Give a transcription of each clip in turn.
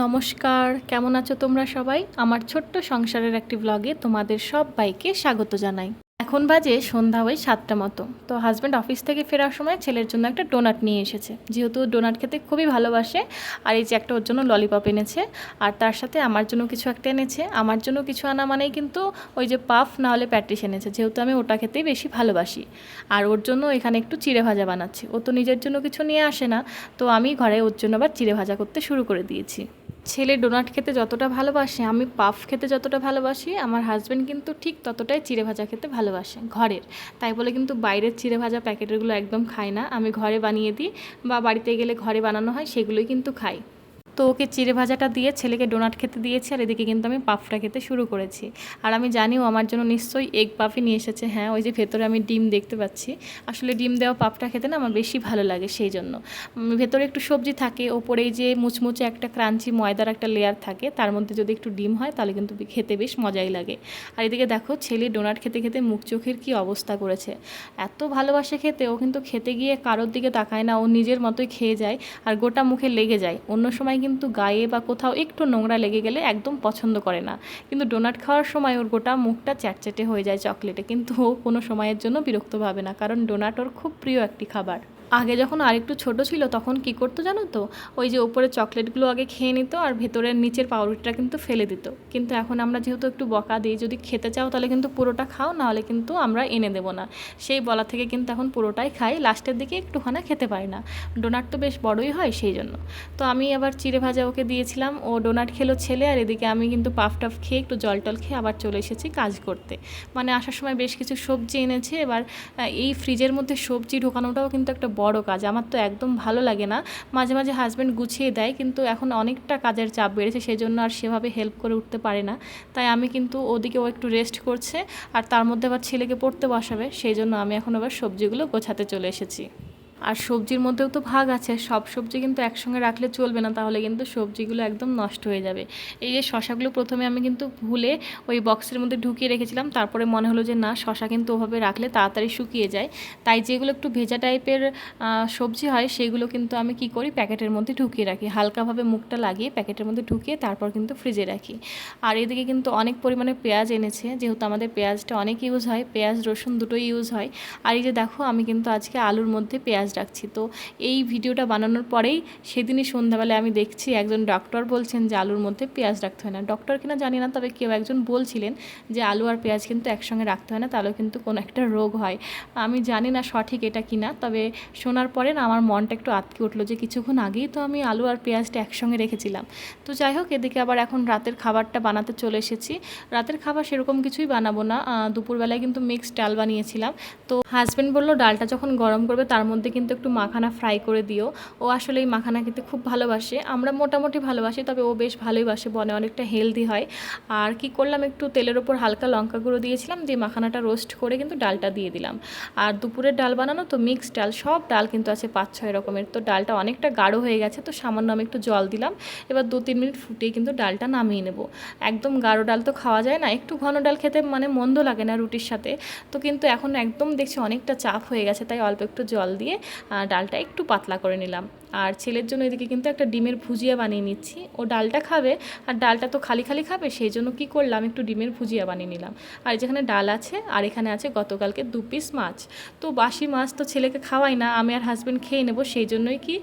নমস্কার, কেমন আছো তোমরা সবাই? আমার ছোট্ট সংসারের একটি ব্লগে তোমাদের সবাইকে স্বাগত জানাই। এখন বাজে সন্ধ্যা ওই 7টা মতো। তো হাজব্যান্ড অফিস থেকে ফেরার সময় ছেলের জন্য একটা ডোনাট নিয়ে এসেছে, যেহেতু ডোনাট খেতে খুবই ভালোবাসে। আর এই যে একটা ওর জন্য ললিপপ এনেছে, আর তার সাথে আমার জন্য কিছু একটা এনেছে। আমার জন্য কিছু আনা মানেই কিন্তু ওই যে পাফ না হলে প্যাটিস এনেছে, যেহেতু আমি ওটা খেতেই বেশি ভালোবাসি। আর ওর জন্য এখানে একটু চিড়ে ভাজা বানাচ্ছি। ও তো নিজের জন্য কিছু নিয়ে আসে না, তো আমি ঘরে ওর জন্য আবার চিড়ে ভাজা করতে শুরু করে দিয়েছি। ছেলে ডোনাট খেতে যতটা ভালোবাসে, আমি পাফ খেতে যতটা ভালোবাসি, আমার হাজব্যান্ড কিন্তু ঠিক ততটাই চিড়ে ভাজা খেতে ভালোবাসে ঘরের। তাই বলে কিন্তু বাইরের চিড়ে ভাজা প্যাকেটেরগুলো একদম খায় না, আমি ঘরে বানিয়ে দিই বা বাড়িতে গেলে ঘরে বানানো হয় সেগুলোই কিন্তু খাই। তো ওকে চিড়ে ভাজাটা দিয়ে ছেলেকে ডোনাট খেতে দিয়েছি, আর এদিকে কিন্তু আমি পাফটা খেতে শুরু করেছি। আর আমি জানিও আমার জন্য নিশ্চয়ই এগ পাফই নিয়ে এসেছে। হ্যাঁ, ওই যে ভেতরে আমি ডিম দেখতে পাচ্ছি। আসলে ডিম দেওয়া পাফটা খেতে না আমার বেশি ভালো লাগে, সেই জন্য। ভেতরে একটু সবজি থাকে, ওপরে এই যে মুচমুচে একটা ক্রাঞ্চি ময়দার একটা লেয়ার থাকে, তার মধ্যে যদি একটু ডিম হয় তাহলে কিন্তু খেতে বেশ মজাই লাগে। আর এদিকে দেখো ছেলে ডোনাট খেতে খেতে মুখ চোখের কী অবস্থা করেছে। এত ভালোবাসে খেতে, ও কিন্তু খেতে গিয়ে কারোর দিকে তাকায় না, ও নিজের মতোই খেয়ে যায় আর গোটা মুখে লেগে যায়। অন্য সময় কিন্তু গায়ে বা কোথাও একটু নোংরা লেগে গেলে একদম পছন্দ করে না, কিন্তু ডোনাট খাওয়ার সময় ওর গোটা মুখটা চ্যাটচ্যাটে হয়ে যায় চকলেটে, কিন্তু ও কোনো সময়ের জন্য বিরক্ত ভাবে না, কারণ ডোনাট ওর খুব প্রিয় একটি খাবার। আগে যখন আরেকটু ছোট ছিল তখন কি করতো জানো তো, ওই যে উপরে চকলেটগুলো আগে খেয়ে নিত আর ভেতরের নিচের পাউরুটিটা কিন্তু ফেলে দিত। কিন্তু এখন আমরা যেহেতু একটু বকা দিই, যদি খেতে চাও তাহলে কিন্তু পুরোটা খাও, নাহলে কিন্তু আমরা এনে দেবো না, সেই বলা থেকে কিন্তু এখন পুরোটাই খাই, লাস্টের দিকে একটুখানা খেতে পারি না। ডোনাট তো বেশ বড়ই হয় সেই জন্য। তো আমি আবার চিড়ে ভাজা ওকে দিয়েছিলাম, ও ডোনাট খেলো ছেলে, আর এদিকে আমি কিন্তু পাফ টাফ খেয়ে একটু জল টল খেয়ে আবার চলে এসেছি কাজ করতে। মানে আসার সময় বেশ কিছু সবজি এনেছে। এবার এই ফ্রিজের মধ্যে সবজি ঢোকানোটাও কিন্তু একটা বড় কাজ, আমার তো একদম ভালো লাগে না। মাঝে মাঝে হাজব্যান্ড গুছিয়ে দেয়, কিন্তু এখন অনেকটা কাজের চাপ বেড়েছে, সেই জন্য আর সেভাবে হেল্প করে উঠতে পারে না। তাই আমি কিন্তু ওদিকে ও একটু রেস্ট করছে, আর তার মধ্যে আবার ছেলেকে পড়তে বসাবে, সেই জন্য আমি এখন আবার সবজিগুলো গোছাতে চলে এসেছি। আর সবজির মধ্যেও তো ভাগ আছে, সব সবজি কিন্তু একসঙ্গে রাখলে চলবে না, তাহলে কিন্তু সবজিগুলো একদম নষ্ট হয়ে যাবে। এই যে শশাগুলো প্রথমে আমি কিন্তু ভুলে ওই বক্সের মধ্যে ঢুকিয়ে রেখেছিলাম, তারপরে মনে হলো যে না, শশা কিন্তু ওভাবে রাখলে তাড়াতাড়ি শুকিয়ে যায়। তাই যেগুলো একটু ভেজা টাইপের সবজি হয় সেগুলো কিন্তু আমি কি করি, প্যাকেটের মধ্যে ঢুকিয়ে রাখি, হালকাভাবে মুখটা লাগিয়ে প্যাকেটের মধ্যে ঢুকিয়ে তারপর কিন্তু ফ্রিজে রাখি। আর এদিকে কিন্তু অনেক পরিমাণে পেঁয়াজ এনেছে, যেহেতু আমাদের পেঁয়াজটা অনেক ইউজ হয়, পেঁয়াজ রসুন দুটোই ইউজ হয়। আর এই যে দেখো আমি কিন্তু আজকে আলুর মধ্যে পেঁয়াজ রাখছি। তো এই ভিডিওটা বানানোর পরেই সেদিনই সন্ধ্যাবেলায় আমি দেখছি একজন ডক্টর বলছেন যে আলুর মধ্যে পেঁয়াজ রাখতে হয় না। ডক্টর কিনা জানি না, তবে কেউ একজন বলছিলেন যে আলু আর পেঁয়াজ কিন্তু একসঙ্গে রাখতে হয় না, তাহলে কিন্তু কোনো একটা রোগ হয়। আমি জানি না সঠিক এটা কিনা, তবে শোনার পরে না আমার মনটা একটু আটকে উঠলো যে কিছুক্ষণ আগেই তো আমি আলু আর পেঁয়াজটা একসঙ্গে রেখেছিলাম। তো যাই হোক, এদিকে আবার এখন রাতের খাবারটা বানাতে চলে এসেছি। রাতের খাবার সেরকম কিছুই বানাবো না, দুপুরবেলায় কিন্তু মিক্সড ডাল বানিয়েছিলাম। তো হাজব্যান্ড বললো ডালটা যখন গরম করবে তার মধ্যে কিন্তু একটু মাখানা ফ্রাই করে দিও। ও আসলে এই মাখানা খেতে খুব ভালোবাসে, আমরা মোটামুটি ভালোবাসি, তবে ও বেশ ভালোই বাসে, বনে অনেকটা হেলদি হয়। আর কি করলাম, একটু তেলের ওপর হালকা লঙ্কা গুঁড়ো দিয়েছিলাম, দিয়ে মাখানাটা রোস্ট করে কিন্তু ডালটা দিয়ে দিলাম। আর দুপুরের ডাল বানানো তো মিক্সড ডাল, সব ডাল কিন্তু আছে 5-6 রকমের। তো ডালটা অনেকটা গাঢ় হয়ে গেছে, তো সামান্য আমি একটু জল দিলাম। এবার 2-3 মিনিট ফুটিয়ে কিন্তু ডালটা নামিয়ে নেব। একদম গাঢ় ডাল তো খাওয়া যায় না, একটু ঘন ডাল খেতে মানে মন্দ লাগে না রুটির সাথে। তো কিন্তু এখন একদম দেখছি অনেকটা চাপ হয়ে গেছে, তাই অল্প একটু জল দিয়ে ডালটা একটু পাতলা করে নিলাম। আর ছেলের জন্য এদিকে কিন্তু একটা ডিমের ভুজিয়া বানিয়ে নিচ্ছি, ও ডালটা খাবে, আর ডালটা তো খালি খালি খাবে, সেই জন্য কী করলাম, একটু ডিমের ভুজিয়া বানিয়ে নিলাম। আর যেখানে ডাল আছে, আর এখানে আছে গতকালকে 2 পিস মাছ। তো বাসি মাছ তো ছেলেকে খাওয়াই না, আমি আর হাজব্যান্ড খেয়ে নেবো, সেই জন্যই কি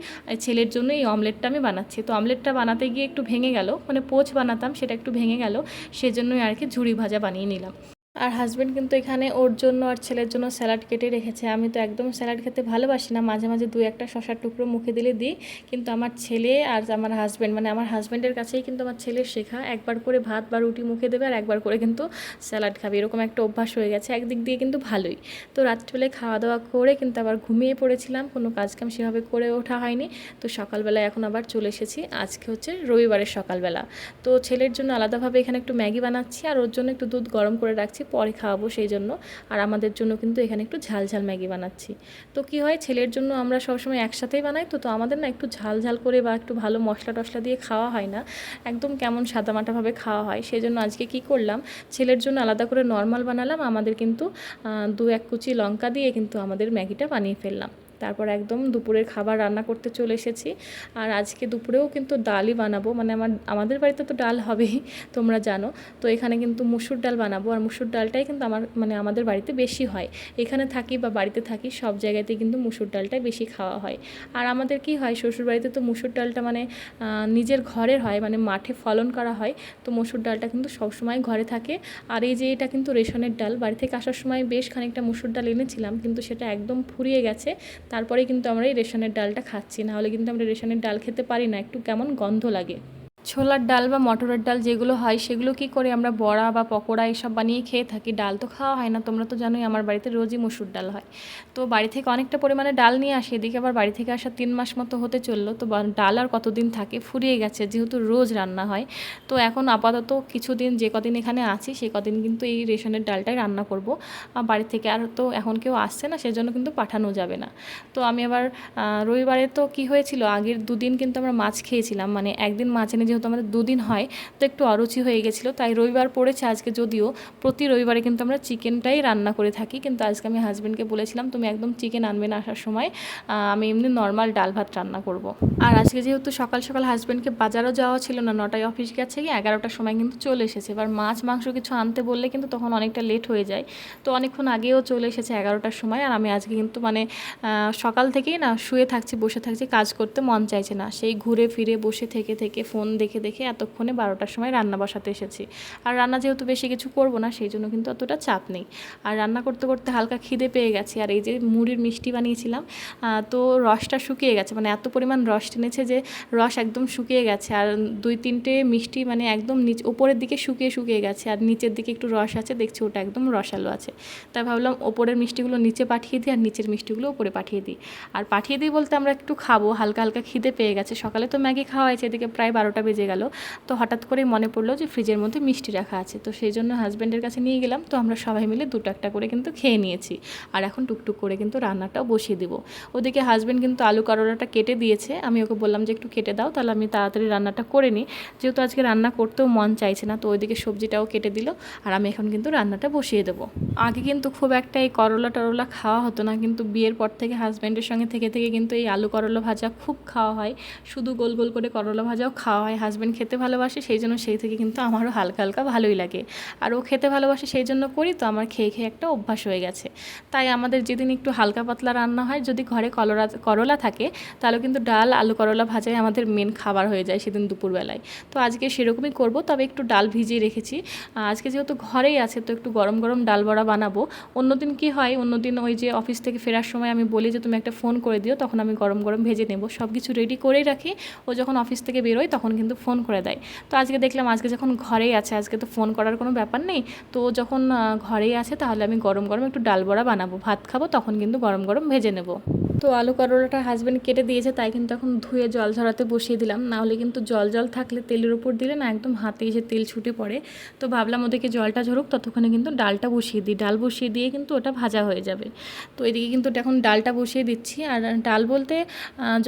ছেলের জন্য এই অমলেটটা আমি বানাচ্ছি। তো অমলেটটা বানাতে গিয়ে একটু ভেঙে গেল, মানে পোচ বানাতাম সেটা একটু ভেঙে গেল, সেজন্যই আর কি ঝুরি ভাজা বানিয়ে নিলাম। আর হাজব্যান্ড কিন্তু এখানে ওর জন্য আর ছেলের জন্য স্যালাড কেটে রেখেছে। আমি তো একদম স্যালাড খেতে ভালোবাসি না, মাঝে মাঝে 2-1টা শশার টুকরো মুখে দিলে দিই, কিন্তু আমার ছেলে আর আমার হাজব্যান্ড, মানে আমার হাজব্যান্ডের কাছেই কিন্তু আমার ছেলের শেখা, একবার করে ভাত বা রুটি মুখে দেবে আর একবার করে কিন্তু স্যালাড খাবে, এরকম একটা অভ্যাস হয়ে গেছে, একদিক দিয়ে কিন্তু ভালোই। তো রাত্রিবেলায় খাওয়া দাওয়া করে কিন্তু আবার ঘুমিয়ে পড়েছিলাম, কোনো কাজকাম সেভাবে করে ওঠা হয়নি। তো সকালবেলায় এখন আবার চলে এসেছি, আজকে হচ্ছে রবিবারের সকালবেলা। তো ছেলের জন্য আলাদাভাবে এখানে একটু ম্যাগি বানাচ্ছি, আর ওর জন্য একটু দুধ গরম করে রাখছি, পরে খাওয়াবো সেই জন্য। আর আমাদের জন্য কিন্তু এখানে একটু ঝাল ঝাল ম্যাগি বানাচ্ছি। তো কি হয়, ছেলের জন্য আমরা সবসময় একসাথেই বানাই, তো আমাদের না একটু ঝাল ঝাল করে বা একটু ভালো মশলা টশলা দিয়ে খাওয়া হয় না, একদম কেমন সাদামাটাভাবে খাওয়া হয়। সেই জন্য আজকে কি করলাম, ছেলের জন্য আলাদা করে নর্মাল বানালাম, আমাদের কিন্তু 2-1 কুচি লঙ্কা দিয়ে কিন্তু আমাদের ম্যাগিটা বানিয়ে ফেললাম। তারপর একদম দুপুরের খাবার রান্না করতে চলে এসেছি। আর আজকে দুপুরেও কিন্তু ডালই বানাবো, মানে আমাদের বাড়িতে তো ডাল হবেই, তোমরা জানো। তো এখানে কিন্তু মুসুর ডাল বানাবো, আর মুসুর ডালটাই কিন্তু আমাদের বাড়িতে বেশি হয়। এখানে থাকি বা বাড়িতে থাকি সব জায়গাতেই কিন্তু মুসুর ডালটাই বেশি খাওয়া হয়। আর আমাদের কি হয়, শ্বশুর বাড়িতে তো মুসুর ডালটা মানে নিজের ঘরের হয়, মানে মাঠে ফলন করা হয়। তো মুসুর ডালটা কিন্তু সবসময় ঘরে থাকে। আর এই যে এটা কিন্তু রেশনের ডাল, বাড়ি থেকে আসার সময় বেশ খানিকটা মুসুর ডাল এনেছিলাম, কিন্তু সেটা একদম ফুরিয়ে গেছে। তারপরে কিন্তু আমরা এই রেশনের ডালটা খাচ্ছি, নাহলে কিন্তু আমরা রেশনের ডাল খেতে পারি না, একটু কেমন গন্ধ লাগে। ছোলার ডাল বা মটরের ডাল যেগুলো হয় সেগুলো কি করে আমরা বড়া বা পকোড়া এসব বানিয়ে খেয়ে থাকি, ডাল তো খাওয়া হয় না। তোমরা তো জানোই আমার বাড়িতে রোজই মুসুর ডাল হয়। তো বাড়ি থেকে অনেকটা পরিমাণে ডাল নিয়ে আসি, এদিকে আবার বাড়ি থেকে আসা 3 মাস মতো হতে চললো। তো ডাল আর কতদিন থাকে, ফুরিয়ে গেছে, যেহেতু রোজ রান্না হয়। তো এখন আপাতত কিছুদিন, যে কদিন এখানে আছি সেই কদিন কিন্তু এই রেশনের ডালটাই রান্না করব। বাড়ি থেকে আর তো এখন কেউ আসছে না, সেজন্য কিন্তু পাঠানো যাবে না। তো আমি আবার রবিবারে তো কি হয়েছিল, আগের দুদিন কিন্তু আমরা মাছ খেয়েছিলাম, মানে একদিন মাছ এনে যেহেতু আমাদের দুদিন হয়, তো একটু অরুচি হয়ে গেছিলো, তাই রবিবার পড়েছে আজকে। যদিও প্রতি রবিবারে কিন্তু আমরা চিকেনটাই রান্না করে থাকি, কিন্তু আজকে আমি হাজব্যান্ডকে বলেছিলাম তুমি একদম চিকেন আনবে না আসার সময়, আমি এমনি নর্মাল ডাল ভাত রান্না করব। আর আজকে যেহেতু সকাল সকাল হাজব্যান্ডকে বাজারও যাওয়া ছিল না, 9টায় অফিস গেছে, গিয়ে 11টার সময় কিন্তু চলে এসেছে। এবার মাছ মাংস কিছু আনতে বললে কিন্তু তখন অনেকটা লেট হয়ে যায়। তো অনেকক্ষণ আগেও চলে এসেছে 11টার সময়। আর আমি আজকে কিন্তু মানে সকাল থেকেই না শুয়ে থাকছি, বসে থাকছি, কাজ করতে মন চাইছে না, সেই ঘুরে ফিরে বসে থেকে থেকে ফোন দেখে দেখে এতক্ষণে 12টার সময় রান্না বসাতে এসেছি। আর রান্না যেহেতু বেশি কিছু করব না, সেই জন্য কিন্তু অতটা চাপ নেই। আর রান্না করতে করতে হালকা খিদে পেয়ে গেছে। আর এই যে মুড়ির মিষ্টি বানিয়েছিলাম, তো রসটা শুকিয়ে গেছে, মানে এত পরিমাণ রস টেনেছে যে রস একদম শুকিয়ে গেছে। আর 2-3টে মিষ্টি মানে একদম ওপরের দিকে শুকিয়ে শুকিয়ে গেছে, আর নিচের দিকে একটু রস আছে, দেখছি ওটা একদম রসালো আছে। তাই ভাবলাম ওপরের মিষ্টিগুলো নিচে পাঠিয়ে দিই, আর নিচের মিষ্টিগুলো ওপরে পাঠিয়ে দিই। আর পাঠিয়ে দিই বলতে আমরা একটু খাবো, হালকা হালকা খিদে পেয়ে গেছে। সকালে তো ম্যাগি খাওয়া হয়েছে, এদিকে প্রায় 12টা বেজে গেল। তো হঠাৎ করেই মনে পড়লো যে ফ্রিজের মধ্যে মিষ্টি রাখা আছে, তো সেই জন্য হাজব্যান্ডের কাছে নিয়ে গেলাম। তো আমরা সবাই মিলে 2টা করে কিন্তু খেয়ে নিয়েছি। আর এখন টুকটুক করে কিন্তু রান্নাটাও বসিয়ে দিব। ওদিকে হাজব্যান্ড কিন্তু আলু করলাটা কেটে দিয়েছে, আমি ওকে বললাম যে একটু কেটে দাও, তাহলে আমি তাড়াতাড়ি রান্নাটা করে নিই, যেহেতু আজকে রান্না করতেও মন চাইছে না। তো ওইদিকে সবজিটাও কেটে দিল, আর আমি এখন কিন্তু রান্নাটা বসিয়ে দেবো। আগে কিন্তু খুব একটা এই করলা টরলা খাওয়া হতো না, কিন্তু বিয়ের পর থেকে হাজব্যান্ডের সঙ্গে থেকে থেকে কিন্তু এই আলু করলা ভাজা খুব খাওয়া হয়, শুধু গোল গোল করে করলা ভাজাও খাওয়া হয়। হাজব্যান্ড খেতে ভালোবাসে, সেই জন্য সেই থেকে কিন্তু আমারও হালকা হালকা ভালোই লাগে। আর ও খেতে ভালোবাসে সেই জন্য করি, তো আমার খেয়ে খেয়ে একটা অভ্যাস হয়ে গেছে। তাই আমাদের যেদিন একটু হালকা পাতলা রান্না হয়, যদি ঘরে করলা থাকে, তাহলে কিন্তু ডাল আলু করলা ভাজাই আমাদের মেন খাবার হয়ে যায় সেদিন দুপুরবেলায়। তো আজকে সেরকমই করব, তবে একটু ডাল ভিজিয়ে রেখেছি। আজকে যেহেতু ঘরেই আছে, তো একটু গরম গরম ডাল বড়া বানাবো। অন্যদিন কি হয়, অন্যদিন ওই যে অফিস থেকে ফেরার সময় আমি বলি যে তুমি একটা ফোন করে দিও, তখন আমি গরম গরম ভেজে নেব, সব কিছু রেডি করেই রাখি। ও যখন অফিস থেকে বেরোয় তখন কিন্তু ফোন করে দেয়। তো আজকে দেখলাম আজকে যখন ঘরেই আছে, আজকে তো ফোন করার কোনো ব্যাপার নেই, তো যখন ঘরেই আছে তাহলে আমি গরম গরম একটু ডাল বড়া বানাবো, ভাত খাবো তখন কিন্তু গরম গরম ভেজে নেব। তো আলু করলাটা হাজব্যান্ড কেটে দিয়েছে, তাই কিন্তু এখন ধুয়ে জল ঝরাতে বসিয়ে দিলাম, নাহলে কিন্তু জল জল থাকলে তেলের উপর দিলে না একদম হাতে এসে তেল ছুটে পড়ে। তো ভাবলাম ওদেরকে জলটা ঝরুক, ততক্ষণে কিন্তু ডালটা বসিয়ে দিই, ডাল বসিয়ে দিয়ে কিন্তু ওটা ভাজা হয়ে যাবে। তো এদিকে কিন্তু এখন ডালটা বসিয়ে দিচ্ছি। আর ডাল বলতে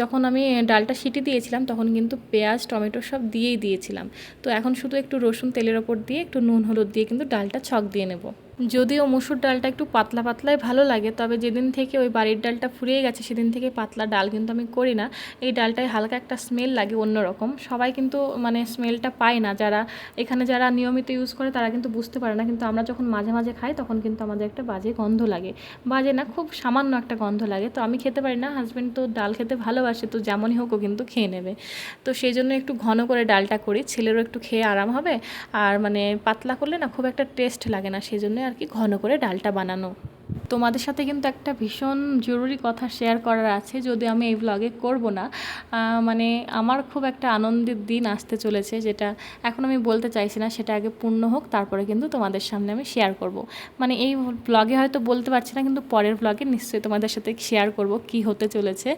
যখন আমি ডালটা সিটি দিয়েছিলাম তখন কিন্তু পেঁয়াজ টমেটো সব দিয়েই দিয়েছিলাম। তো এখন শুধু একটু রসুন তেলের ওপর দিয়ে একটু নুন হলুদ দিয়ে কিন্তু ডালটা ছক দিয়ে নেব। যদিও মুসুর ডালটা একটু পাতলা পাতলাই ভালো লাগে, তবে যেদিন থেকে ওই বাড়ির ডালটা ফুরিয়ে গেছে সেদিন থেকে পাতলা ডাল কিন্তু আমি করি না। এই ডালটায় হালকা একটা স্মেল লাগে অন্যরকম, সবাই কিন্তু মানে স্মেলটা পায় না, যারা নিয়মিত ইউজ করে তারা কিন্তু বুঝতে পারে না, কিন্তু আমরা যখন মাঝে মাঝে খাই তখন কিন্তু আমাদের একটা বাজে গন্ধ লাগে। বাজে না, খুব সামান্য একটা গন্ধ লাগে। তো আমি খেতে পারি না, হাজব্যান্ড তো ডাল খেতে ভালোবাসে, তো যেমনই হোক ও কিন্তু খেয়ে নেবে। তো সেই জন্য একটু ঘন করে ডালটা করি, ছেলেরও একটু খেয়ে আরাম হবে। আর মানে পাতলা করলে না খুব একটা টেস্ট লাগে না, সেই জন্য আর কি ঘন করে ডালটা বানানো। তোমাদের সাথে কিন্তু একটা ভীষণ জরুরি কথা শেয়ার করার আছে, যদি আমি এই ব্লগে করব না, মানে আমার খুব একটা আনন্দের দিন আসতে চলেছে, যেটা এখন আমি বলতে চাইছি না, সেটা আগে পূর্ণ হোক, তারপরে কিন্তু তোমাদের সামনে আমি শেয়ার করব। মানে এই ব্লগে হয়তো বলতে পারছি না, কিন্তু পরের ব্লগে নিশ্চয়ই তোমাদের সাথে শেয়ার করব কি হতে চলেছে।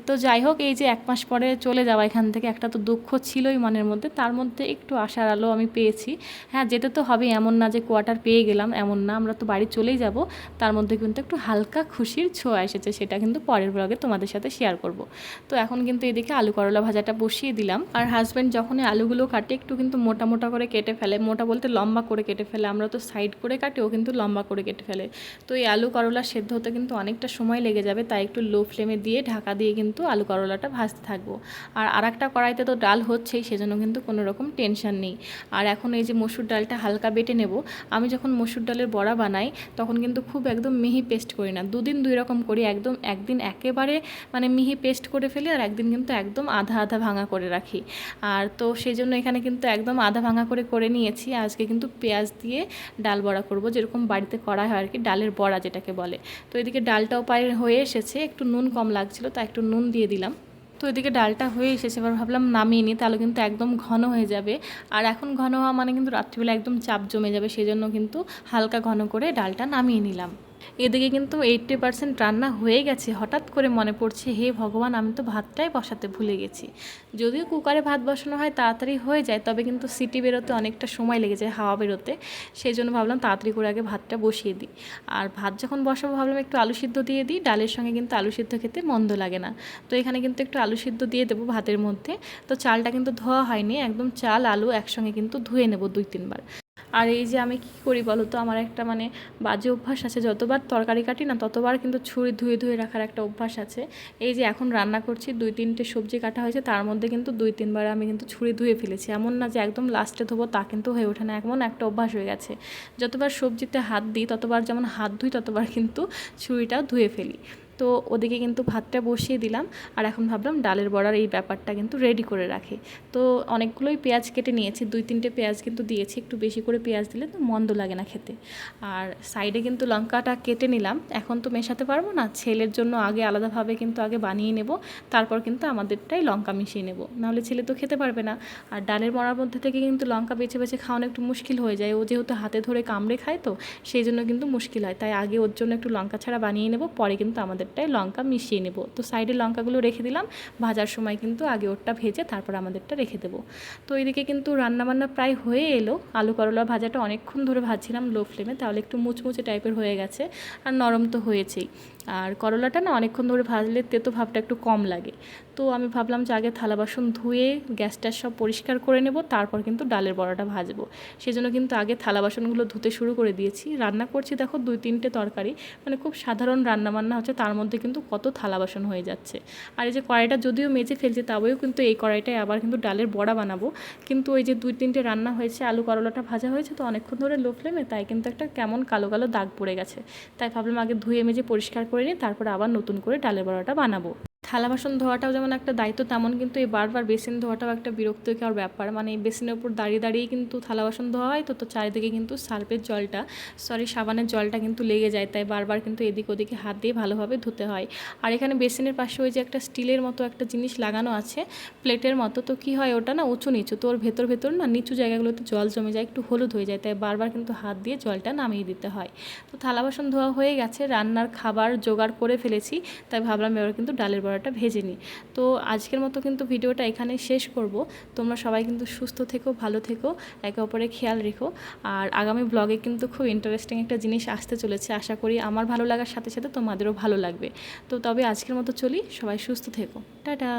তো যাই হোক, এই যে 1 মাস পরে চলে যাওয়া এখান থেকে, একটা তো দুঃখ ছিলই মনের মধ্যে, তার মধ্যে একটু আশার আলো আমি পেয়েছি। হ্যাঁ, যেতে তো হবে, এমন না যে কোয়ার্টার পেয়ে গেলাম, এমন না, আমরা তো বাড়ি চলেই যাব, তার মধ্যে কিন্তু একটু হালকা খুশির ছোঁয়া এসেছে, সেটা কিন্তু পরের ব্লগে তোমাদের সাথে শেয়ার করব। তো এখন কিন্তু এদিকে আলু করলা ভাজাটা বসিয়ে দিলাম। আর হাজব্যান্ড যখনই আলুগুলো কাটে একটু কিন্তু মোটা মোটা করে কেটে ফেলে, মোটা বলতে লম্বা করে কেটে ফেলে, আমরা তো সাইড করে কাটি, ও কিন্তু লম্বা করে কেটে ফেলে। তো এই আলু করলা সেদ্ধ হতে কিন্তু অনেকটা সময় লেগে যাবে, তাই একটু লো ফ্লেমে দিয়ে ঢাকা দিয়ে কিন্তু আলু করলাটা ভাজতে থাকবো। আর একটা কড়াইতে তো ডাল হচ্ছেই, সেজন্য কিন্তু কোনো রকম টেনশন নেই। আর এখন এই যে মসুর ডালটা হালকা বেটে নেব। আমি যখন মসুর ডালের বড়া বানাই তখন কিন্তু খুব একদম মিহি পেস্ট করি না, দুদিন দুই রকম করি। একদম একদিন একেবারে মানে মিহি পেস্ট করে ফেলি, আর একদিন কিন্তু একদম আধা আধা ভাঙা করে রাখি। আর তো সেই জন্য এখানে কিন্তু একদম আধা ভাঙা করে নিয়েছি। আজকে কিন্তু পেঁয়াজ দিয়ে ডাল বড়া করব, যেরকম বাড়িতে করা হয় আর কি, ডালের বড়া যেটাকে বলে। তো এদিকে ডালটাও প্রায় হয়ে এসেছে, একটু নুন কম লাগছিল তাই একটু নুন দিয়ে দিলাম। তো এদিকে ডালটা হয়ে এসেছে, এবার ভাবলাম নামিয়ে নিই, তাহলে কিন্তু একদম ঘন হয়ে যাবে। আর এখন ঘন হওয়া মানে কিন্তু রাত্রিবেলা একদম চাপ জমে যাবে, সেই জন্য কিন্তু হালকা ঘন করে ডালটা নামিয়ে নিলাম। এদিকে কিন্তু 80% রান্না হয়ে গেছে। হঠাৎ করে মনে পড়ছে, হে ভগবান, আমি তো ভাতটাই বসাতে ভুলে গেছি। যদিও কুকারে ভাত বসানো হয় তাড়াতাড়ি হয়ে যায়, তবে কিন্তু সিটি বেরোতে অনেকটা সময় লেগে যায়, হাওয়া বেরোতে। সেই জন্য ভাবলাম তাড়াতাড়ি করে আগে ভাতটা বসিয়ে দিই। আর ভাত যখন বসাবো ভাবলাম একটু আলু সিদ্ধ দিয়ে দিই, ডালের সঙ্গে কিন্তু আলু সিদ্ধ খেতে মন্দ লাগে না। তো এখানে কিন্তু একটু আলু সিদ্ধ দিয়ে দেবো ভাতের মধ্যে। তো চালটা কিন্তু ধোয়া হয়নি, একদম চাল আলু একসঙ্গে কিন্তু ধুয়ে নেব 2-3 বার। আর এই যে আমি কী করি বলো তো, আমার একটা মানে বাজে অভ্যাস আছে, যতবার তরকারি কাটি না ততবার কিন্তু ছুরি ধুয়ে ধুয়ে রাখার একটা অভ্যাস আছে। এই যে এখন রান্না করছি, 2-3টে সবজি কাটা হয়েছে, তার মধ্যে কিন্তু 2-3 বার আমি কিন্তু ছুরি ধুয়ে ফেলেছি। এমন না যে একদম লাস্টে ধোবো, তা কিন্তু হয়ে ওঠে না, এমন একটা অভ্যাস হয়ে গেছে। যতবার সবজিতে হাত দিই ততবার যেমন হাত ধুই, ততবার কিন্তু ছুরিটাও ধুয়ে ফেলি। তো ওদিকে কিন্তু ভাতটা বসিয়ে দিলাম। আর এখন ভাবলাম ডালের বড়ার এই ব্যাপারটা কিন্তু রেডি করে রাখি। তো অনেকগুলোই পেঁয়াজ কেটে নিয়েছি, 2-3টে পেঁয়াজ কিন্তু দিয়েছি, একটু বেশি করে পেঁয়াজ দিলে তো মন্দ লাগে না খেতে। আর সাইডে কিন্তু লঙ্কাটা কেটে নিলাম, এখন তো মেশাতে পারবো না, ছেলের জন্য আগে আলাদাভাবে কিন্তু আগে বানিয়ে নেব, তারপর কিন্তু আমাদেরটাই লঙ্কা মিশিয়ে নেব, নাহলে ছেলে তো খেতে পারবে না। আর ডালের বড়ার মধ্যে থেকে কিন্তু লঙ্কা বেছে বেছে খাওয়ানো একটু মুশকিল হয়ে যায়, ও যেহেতু হাতে ধরে কামড়ে খায়, তো সেই জন্য কিন্তু মুশকিল হয়, তাই আগে ওর জন্য একটু লঙ্কা ছাড়া বানিয়ে নেব, পরে কিন্তু আমাদেরটাই লঙ্কা মিশিয়ে নেব। তো সাইডে লঙ্কাগুলো রেখে দিলাম, ভাজার সময় কিন্তু আগে ওরটা ভেজে তারপর আমাদেরটা রেখে দেবো। তো এদিকে কিন্তু রান্নাবান্না প্রায় হয়ে এলো। আলু করলা ভাজাটা অনেকক্ষণ ধরে ভাজছিলাম লো ফ্লেমে, তাহলে একটু মুচমুচে টাইপের হয়ে গেছে, আর নরম তো হয়েছেই। আর করলাটা না অনেকক্ষণ ধরে ভাজলে তেতো ভাবটা একটু কম লাগে। তো আমি ভাবলাম যে আগে থালা বাসন ধুয়ে গ্যাসটা সব পরিষ্কার করে নেব, তারপর কিন্তু ডালের বড়াটা ভাজবো। সেজন্য কিন্তু আগে থালা বাসনগুলো ধুতে শুরু করে দিয়েছি। রান্না করছি দেখো 2-3টে তরকারি, মানে খুব সাধারণ রান্নাবান্না হচ্ছে, তার মধ্যে কিন্তু কত থালা বাসন হয়ে যাচ্ছে। আর এই যে কড়াইটা যদিও মেজে ফেলছি, তবেও কিন্তু এই কড়াইটায় আবার কিন্তু ডালের বড়া বানাবো। কিন্তু ওই যে 2-3টে রান্না হয়েছে, আলু করলাটা ভাজা হয়েছে তো অনেকক্ষণ ধরে লো ফ্লেমে, তাই কিন্তু একটা কেমন কালো কালো দাগ পড়ে গেছে। তাই ভাবলাম আগে ধুয়ে মেজে পরিষ্কার করে নিই, তারপরে আবার নতুন করে ডালের বড়াটা বানাবো। থালা বাসন ধোয়াটাও যেমন একটা দায়িত্ব, তেমন কিন্তু এই বারবার বেসিন ধোয়াটাও একটা বিরক্তিকর ব্যাপার। মানে এই বেসিনের উপর দাঁড়িয়ে দাঁড়িয়েই কিন্তু থালা বাসন ধোয়া হয়, তো চারিদিকে কিন্তু সাবানের জলটা কিন্তু লেগে যায়, তাই বারবার কিন্তু এদিক ওদিকে হাত দিয়ে ভালোভাবে ধুতে হয়। আর এখানে বেসিনের পাশে ওই যে একটা স্টিলের মতো একটা জিনিস লাগানো আছে, প্লেটের মতো, তো কি হয় ওটা না উঁচু নিচু, তো ওর ভেতর না নিচু জায়গাগুলোতে জল জমে যায়, একটু হলুদ হয়ে যায়, তাই বারবার কিন্তু হাত দিয়ে জলটা নামিয়ে দিতে হয়। তো থালা বাসন ধোয়া হয়ে গেছে, রান্নার খাবার জোগাড় করে ফেলেছি, তাই ভাবলাম এবার কিন্তু ডালের বড়াটা ভেজে নিই। তো আজকের মতো কিন্তু ভিডিওটা এখানে শেষ করব। তোমরা সবাই কিন্তু সুস্থ থেকো, ভালো থেকো, একে অপরের খেয়াল রেখো। আর আগামী ব্লগে কিন্তু খুব ইন্টারেস্টিং একটা জিনিস আসতে চলেছে, আশা করি আমার ভালো লাগার সাথে সাথে তোমাদেরও ভালো লাগবে। তো তবে আজকের মতো চলি, সবাই সুস্থ থেকো, টাটা।